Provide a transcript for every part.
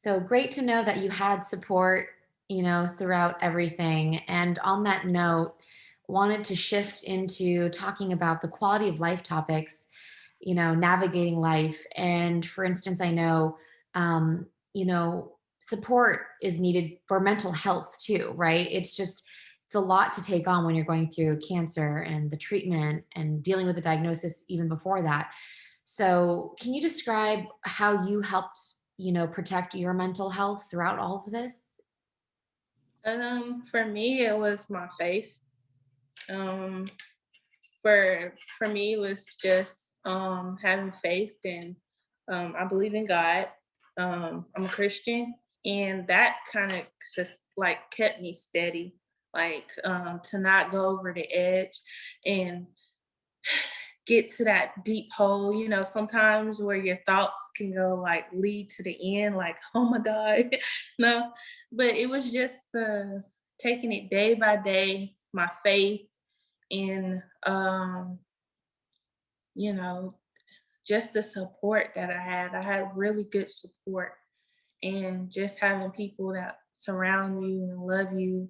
So great to know that you had support, throughout everything. And on that note, wanted to shift into talking about the quality of life topics, navigating life. And for instance, I know, support is needed for mental health too, right? It's a lot to take on when you're going through cancer and the treatment and dealing with the diagnosis even before that. So, can you describe how you helped, protect your mental health throughout all of this? For me, it was my faith. Um, for me, it was just having faith, and I believe in God. I'm a Christian, and that kind of just like kept me steady, like to not go over the edge and get to that deep hole, sometimes where your thoughts can go like lead to the end, like, oh my God. No, but it was just taking it day by day, my faith in, you know, just the support that I had. I had really good support, and just having people that surround you and love you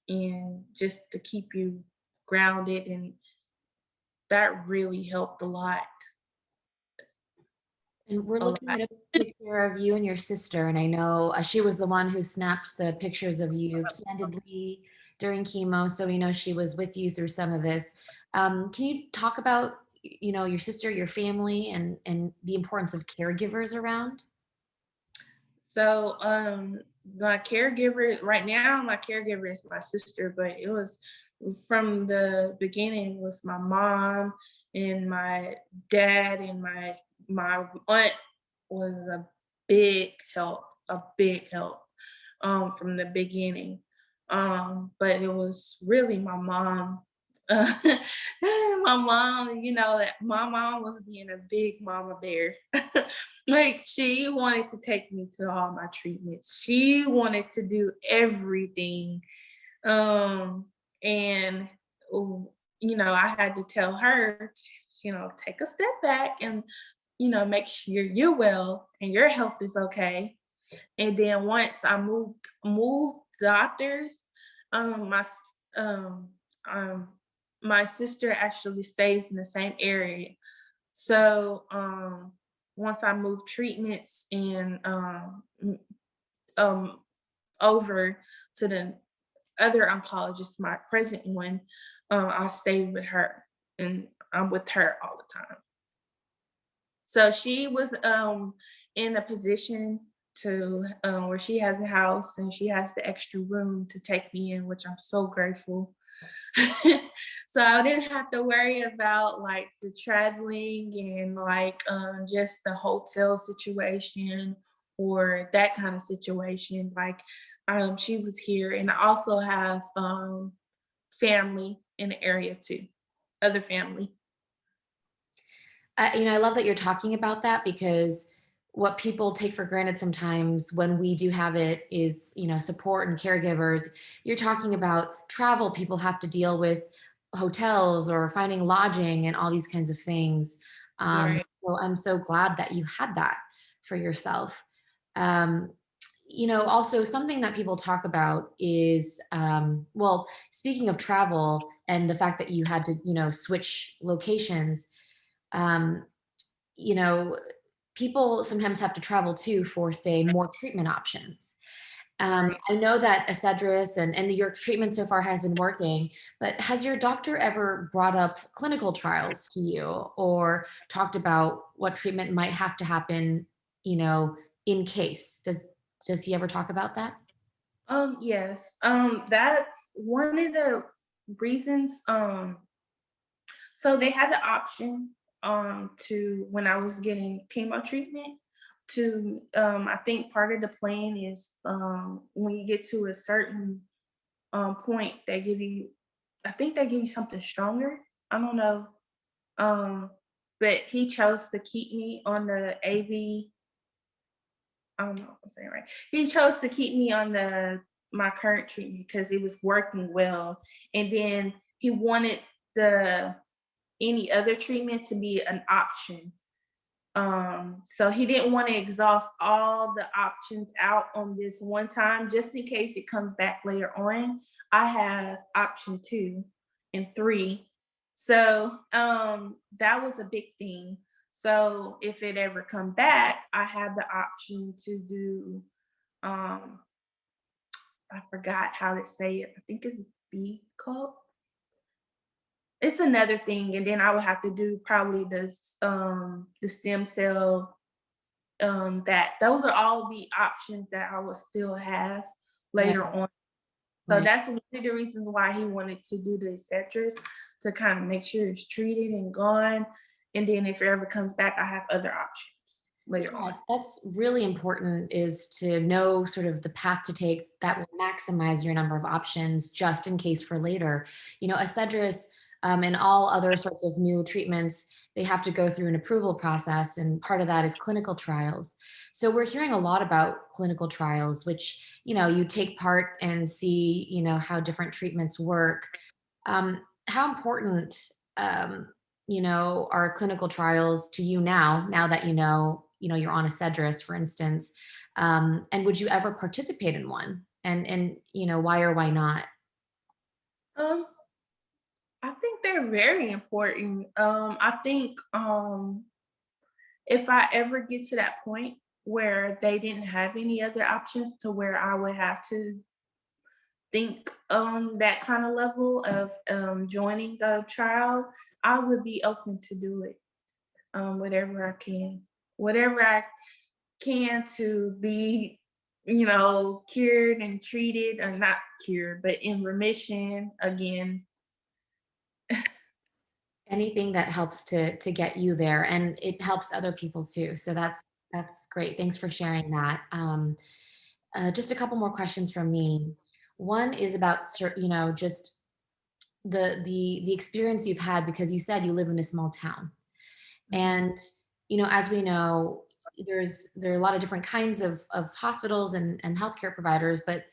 and just to keep you grounded. And that really helped a lot. And we're A looking lot. at a picture of you and your sister, and I know she was the one who snapped the pictures of you candidly during chemo, so we know she was with you through some of this. Can you talk about, your sister, your family, and the importance of caregivers around? So, my caregiver right now, my caregiver is my sister, but it was from the beginning was my mom and my dad and my aunt was a big help from the beginning. But it was really my mom. Uh, my mom, that my mom was being a big mama bear. Like, she wanted to take me to all my treatments. She wanted to do everything. Um, and I had to tell her, take a step back and, make sure you're well and your health is okay. And then once I moved doctors, my um um my sister actually stays in the same area. So once I moved treatments and um over to the other oncologist, my present one, I stayed with her, and I'm with her all the time. So she was in a position to where she has a house and she has the extra room to take me in, which I'm so grateful. So I didn't have to worry about like the traveling and like just the hotel situation or that kind of situation. Like she was here, and I also have family in the area too, other family. I love that you're talking about that because what people take for granted sometimes when we do have it is, support and caregivers. You're talking about travel, people have to deal with hotels or finding lodging and all these kinds of things. Right. So I'm so glad that you had that for yourself. Um, also something that people talk about is, well, speaking of travel and the fact that you had to, switch locations, um, you know, people sometimes have to travel too for, say, more treatment options. Right. I know that Acedrus and your treatment so far has been working, but has your doctor ever brought up clinical trials to you or talked about what treatment might have to happen, you know, in case? Does he ever talk about that? Yes. That's one of the reasons. So they had the option to when I was getting chemo treatment to I think part of the plan is when you get to a certain point they give you, I think they give you something stronger. I don't know. Um but he chose to keep me on the AV. I don't know if I'm saying it right. He chose to keep me on the my current treatment because it was working well. And then he wanted the any other treatment to be an option. So he didn't want to exhaust all the options out on this one time, just in case it comes back later on. I have option 2 and 3. So that was a big thing. So if it ever come back, I have the option to do um I forgot how to say it. I think it's B cup. It's another thing, and then I would have to do probably the stem cell. That those are all the options that I will still have Right, later on. So right. that's one of the reasons why he wanted to do the Etcetras, to kind of make sure it's treated and gone. And then if it ever comes back, I have other options later Yeah, on. that's really important is to know sort of the path to take that will maximize your number of options just in case for later. Acedrus and all other sorts of new treatments, they have to go through an approval process, and part of that is clinical trials. So we're hearing a lot about clinical trials, which, you take part and see, how different treatments work. How important, are clinical trials to you now that you're on a Cedrus, for instance? And would you ever participate in one? And why or why not? Um, I think they're very important. I think if I ever get to that point where they didn't have any other options to where I would have to think that kind of level of joining the trial, I would be open to do it. Whatever I can. Whatever I can to be, cured and treated, or not cured, but in remission again. Anything that helps to get you there, and it helps other people too. So that's great. Thanks for sharing that. Just a couple more questions from me. One is about just the experience you've had, because you said you live in a small town. Mhm. And, as we know, there are a lot of different kinds of hospitals and healthcare providers, but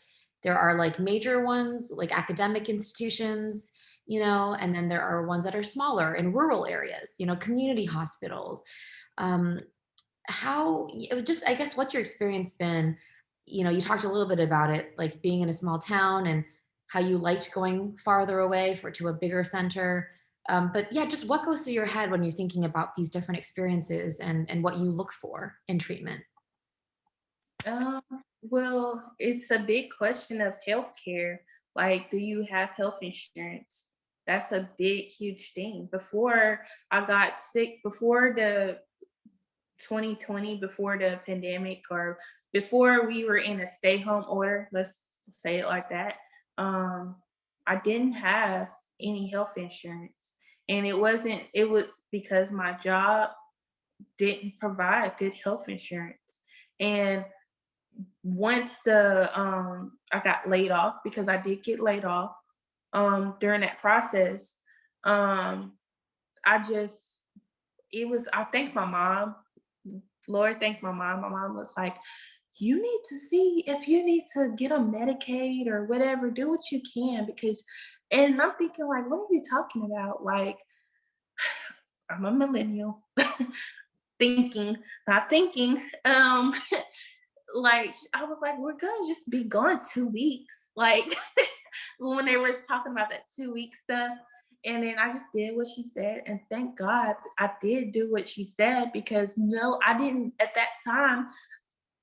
there are like major ones, like academic institutions, and then there are ones that are smaller in rural areas, community hospitals. Um, just, I guess, what's your experience been? You talked a little bit about it, like being in a small town and how you liked going farther away to a bigger center. But yeah, just what goes through your head when you're thinking about these different experiences and what you look for in treatment? Um, well, it's a big question of healthcare. Like, do you have health insurance? That's a big, huge thing. Before I got sick, before the 2020, before the pandemic, or before we were in a stay home order, let's say it like that, um, I didn't have any health insurance. And it was because my job didn't provide good health insurance. And once the I got laid off, because I did get laid off during that process, um I just it was I thank my mom. Lord, thank my mom. My mom was like, you need to see if you need to get on Medicaid or whatever, do what you can, because, and I'm thinking like, what are you talking about? Like, I'm a millennial thinking, not thinking. Like, I was like, we're gonna just be gone 2 weeks. Like when they were talking about that 2 week stuff. And then I just did what she said. And thank God I did do what she said, because no, I didn't at that time,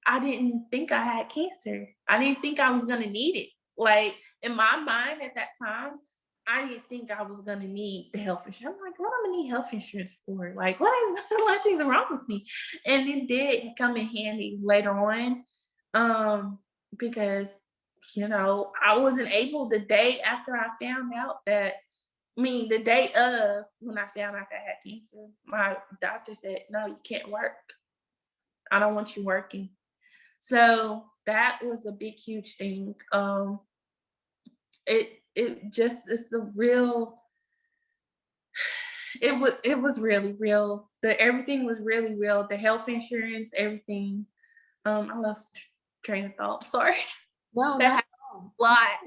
I didn't think I had cancer. I didn't think I was gonna need it. Like in my mind at that time, I didn't think I was gonna need the health insurance. I'm like, what am I need health insurance for? Like, what is what is wrong with me? And it did come in handy later on. Um, because I wasn't able the day after I found out that the day of when I found out I had cancer, my doctor said, no, you can't work. I don't want you working. So that was a big, huge thing. It just it's a real it was really real. The everything was really real. The health insurance, everything. I lost train of thought. Sorry. No, That not at happened all. a lot.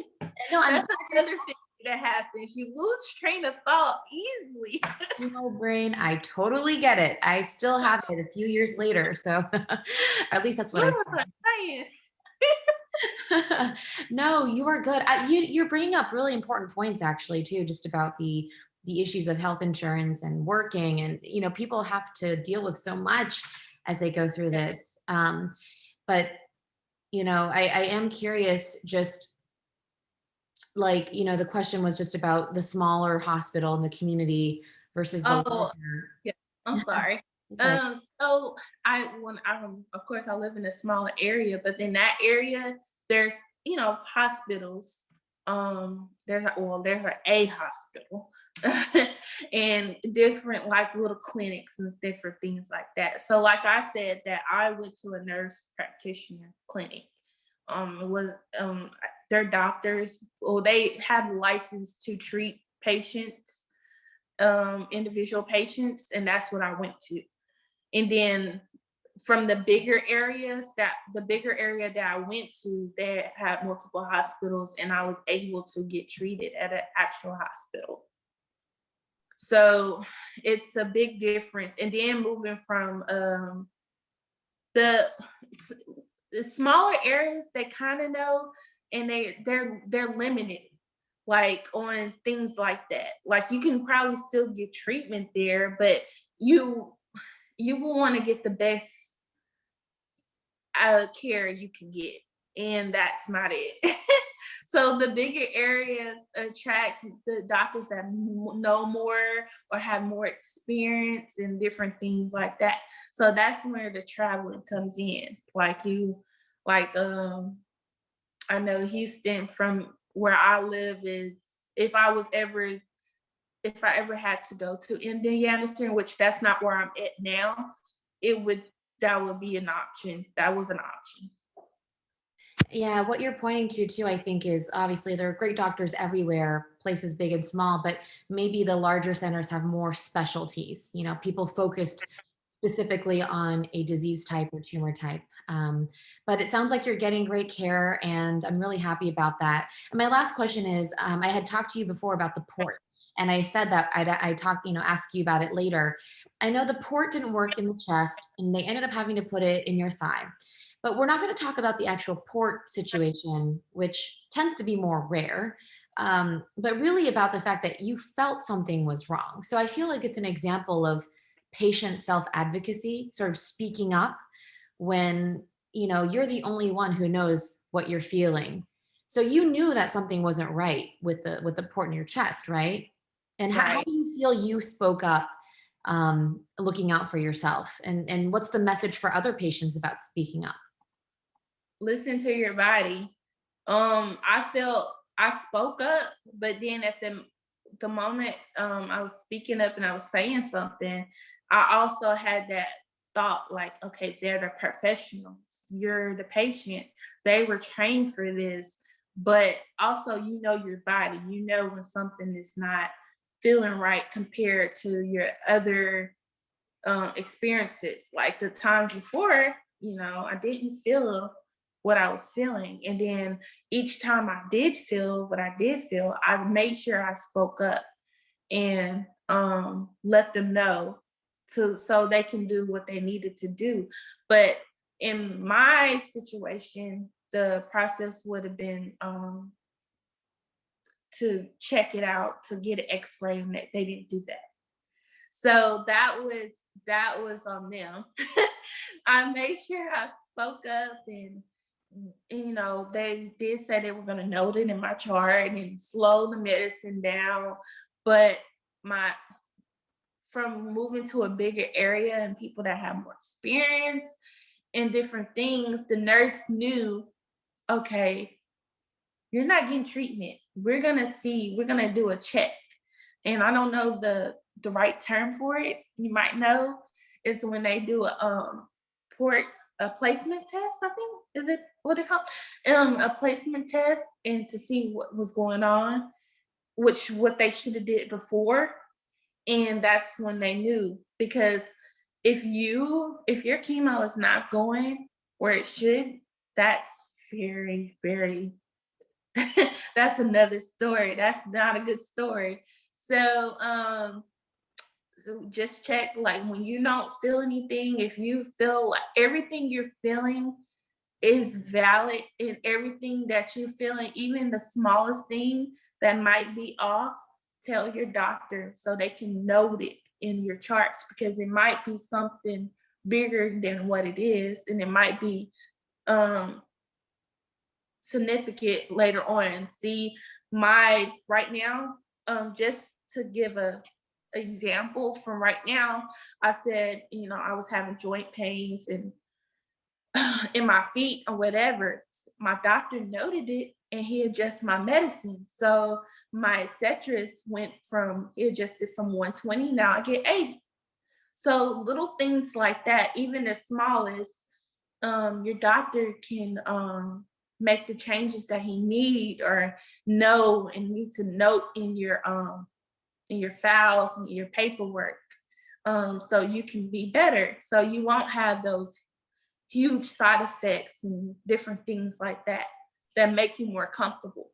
No, I'm glad That's you're another thing. that happens. You lose train of thought easily. Emo brain, I totally get it. I still have it a few years later, so at least that's what What I was I saying? No, you are good. You're bringing up really important points actually too, just about the issues of health insurance and working, and people have to deal with so much as they go through Yeah. this. But I am curious, just like the question was just about the smaller hospital in the community versus the Oh, larger. yeah. I'm sorry. Okay. So when of course I live in a smaller area, but in that area there's hospitals. There's a hospital and different like little clinics and different things like that. So like I said, that I went to a nurse practitioner clinic. It was their doctors, well, they have license to treat patients, individual patients, and that's what I went to. And then from the bigger area that I went to, they had multiple hospitals, and I was able to get treated at an actual hospital. So it's a big difference. And then moving from the the smaller areas, they kind of know, and they're limited like on things like that. Like you can probably still get treatment there, but you you will want to get the best care you can get, and that's not it. So the bigger areas attract the doctors that know more or have more experience and different things like that. So that's where the traveling comes in. Like I know Houston from where I live is, if I was ever if I ever had to go to Indiana, which that's not where I'm at now, it would that would be an option. That was an option. Yeah, what you're pointing to too, I think, is obviously there are great doctors everywhere, places big and small, but maybe the larger centers have more specialties, people focused specifically on a disease type or tumor type. But it sounds like you're getting great care, and I'm really happy about that. And my last question is, I had talked to you before about the port, and I said that I talk, ask you about it later. I know the port didn't work in the chest, and they ended up having to put it in your thigh. But we're not going to talk about the actual port situation, which tends to be more rare, but really about the fact that you felt something was wrong. So I feel like it's an example of patient self advocacy, sort of speaking up when you're the only one who knows what you're feeling. So you knew that something wasn't right with the port in your chest, right? And how Right. do you feel you spoke up, looking out for yourself? And what's the message for other patients about speaking up? Listen to your body. I felt I spoke up, but then at the moment I was speaking up and I was saying something, I also had that thought like, okay, they're the professionals. You're the patient. They were trained for this. But also, your body. You know when something is not feeling right compared to your other experiences. Like the times before, I didn't feel what I was feeling. And then each time I did feel what I did feel, I made sure I spoke up and let them know so they can do what they needed to do. But in my situation, the process would have been to check it out, to get an x-ray, and they didn't do that. So that was on them. I made sure I spoke up, and they did say they were going to note it in my chart and slow the medicine down. But my from moving to a bigger area and people that have more experience in different things, the nurse knew, okay, you're not getting treatment. We're gonna do a check. And I don't know the right term for it. You might know. It's when they do port a placement test, I think. Is it what it called? A placement test, and to see what was going on, which what they should have did before. And that's when they knew. Because if your chemo is not going where it should, that's very, very That's another story. That's not a good story. So, so just check, like, when you don't feel anything, if you feel like everything you're feeling is valid, and everything that you're feeling, even the smallest thing that might be off, tell your doctor so they can note it in your charts, because it might be something bigger than what it is, and it might be um significant later on. See, my right now, just to give a example from right now, I said, I was having joint pains and in my feet or whatever. My doctor noted it and he adjusted my medicine. So my Cetrus went from, he adjusted from 120, now I get 80. So little things like that, even the smallest, your doctor can make the changes that he need or know and need to note in your files and your paperwork, so you can be better. So you won't have those huge side effects and different things like that that make you more comfortable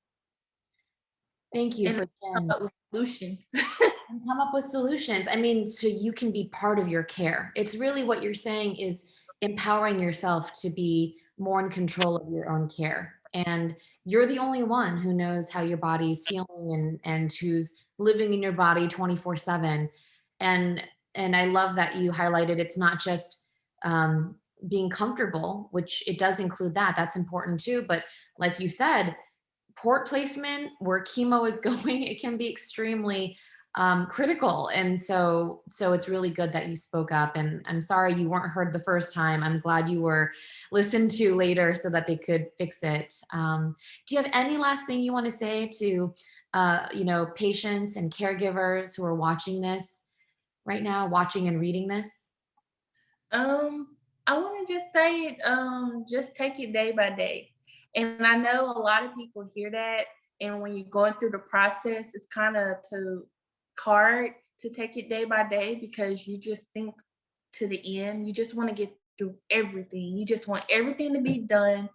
Thank you and for come sharing. up with solutions. And come up with solutions. I mean, so you can be part of your care. It's really what you're saying is empowering yourself to be more in control of your own care. And you're the only one who knows how your body's feeling and who's living in your body 24/7. And and I love that you highlighted it's not just being comfortable, which it does include that. That's important too. But like you said, port placement where chemo is going, it can be extremely critical. And so it's really good that you spoke up. And I'm sorry you weren't heard the first time. I'm glad you were listened to later so that they could fix it. Do you have any last thing you want to say to, patients and caregivers who are watching this right now, watching and reading this? I want to just say it, just take it day by day. And I know a lot of people hear that, and when you're going through the process, it's kind of too hard to take it day by day because you just think to the end. You just want to get through everything. You just want everything to be done,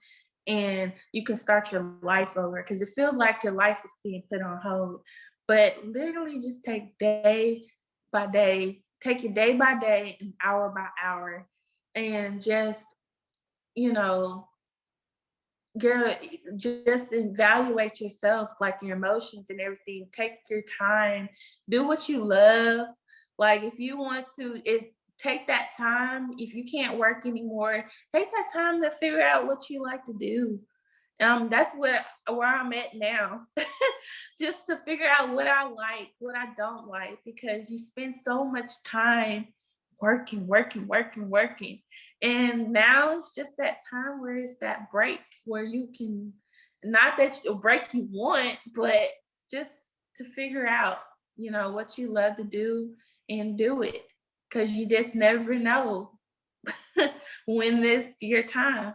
and you can start your life over because it feels like your life is being put on hold. But literally, just take day by day, take it day by day and hour by hour, and just, you know, girl, just evaluate yourself, like your emotions and everything. Take your time, do what you love. Like if you want to, if take that time, if you can't work anymore, take that time to figure out what you like to do. That's where I'm at now. Just to figure out what I like, what I don't like, because you spend so much time working, working, working, working. And now it's just that time where it's that break where you can, not that a break you want, but just to figure out, what you love to do and do it. Cause you just never know when this your time.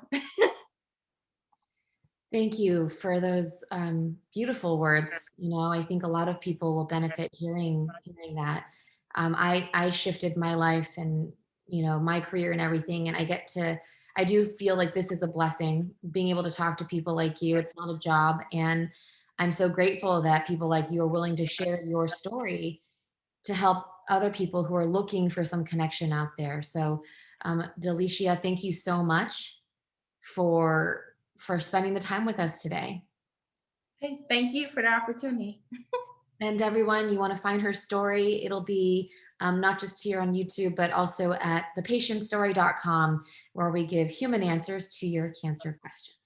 Thank you for those beautiful words. I think a lot of people will benefit hearing that. I shifted my life and my career and everything, and I do feel like this is a blessing being able to talk to people like you. It's not a job, and I'm so grateful that people like you are willing to share your story to help other people who are looking for some connection out there. So, Delishea, thank you so much for spending the time with us today. Hey, thank you for the opportunity. And everyone, you want to find her story, it'll be not just here on YouTube, but also at thepatientstory.com, where we give human answers to your cancer questions.